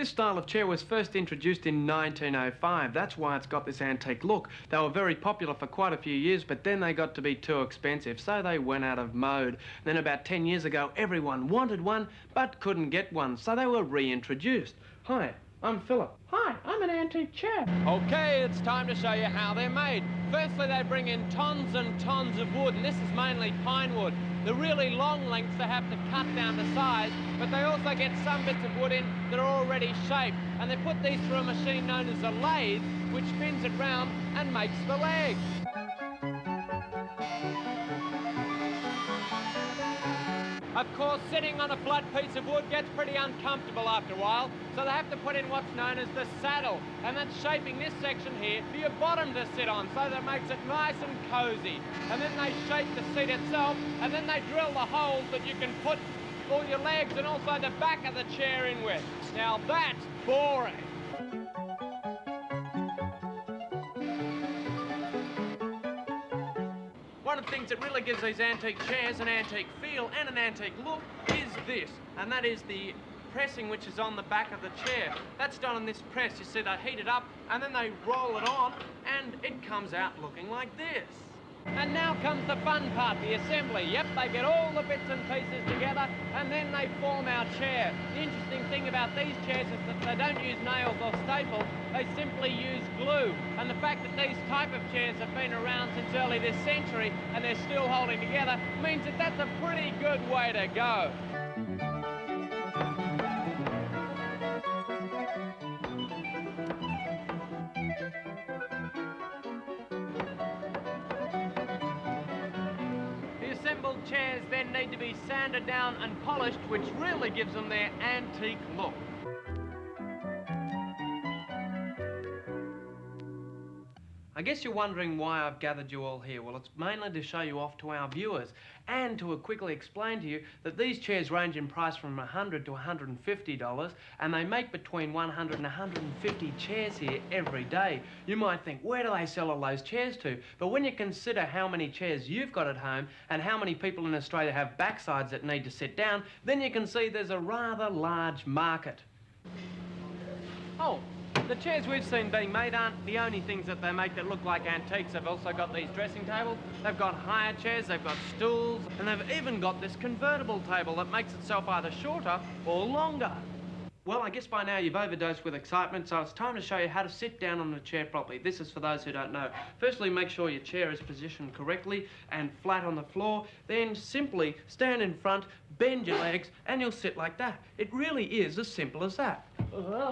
This style of chair was first introduced in 1905. That's why it's got this antique look. They were very popular for quite a few years, but then they got to be too expensive, so they went out of mode. Then about 10 years ago, everyone wanted one, but couldn't get one, so they were reintroduced. Hi, I'm Philip. Hi, I'm an antique chair. Okay, it's time to show you how they're made. Firstly, they bring in tons and tons of wood, and this is mainly pine wood. The really long lengths they have to cut down to size, but they also get some bits of wood in that are already shaped, and they put these through a machine known as a lathe, which spins it round and makes the legs. Of course, sitting on a flat piece of wood gets pretty uncomfortable after a while, so they have to put in what's known as the saddle, and that's shaping this section here for your bottom to sit on, so that makes it nice and cozy. And then they shape the seat itself, and then they drill the holes that you can put all your legs and also the back of the chair in with. Now that's boring. One of the things that really gives these antique chairs an antique feel and an antique look is this, and that is the pressing which is on the back of the chair. That's done on this press. You see, they heat it up and then they roll it on and it comes out looking like this. And now comes the fun part, the assembly. Yep, they get all the bits and pieces together and then they form our chair. The interesting thing about these chairs is that they don't use nails or staples, they simply use glue. And the fact that these type of chairs have been around since early this century and they're still holding together means that that's a pretty good way to go. Assembled chairs then need to be sanded down and polished, which really gives them their antique look. I guess you're wondering why I've gathered you all here. Well, it's mainly to show you off to our viewers and to quickly explain to you that these chairs range in price from $100 to $150, and they make between 100 and 150 chairs here every day. You might think, where do they sell all those chairs to? But when you consider how many chairs you've got at home and how many people in Australia have backsides that need to sit down, then you can see there's a rather large market. Oh. The chairs we've seen being made aren't the only things that they make that look like antiques. They've also got these dressing tables, they've got higher chairs, they've got stools, and they've even got this convertible table that makes itself either shorter or longer. Well, I guess by now you've overdosed with excitement, so it's time to show you how to sit down on the chair properly. This is for those who don't know. Firstly, make sure your chair is positioned correctly and flat on the floor. Then simply stand in front, bend your legs, and you'll sit like that. It really is as simple as that.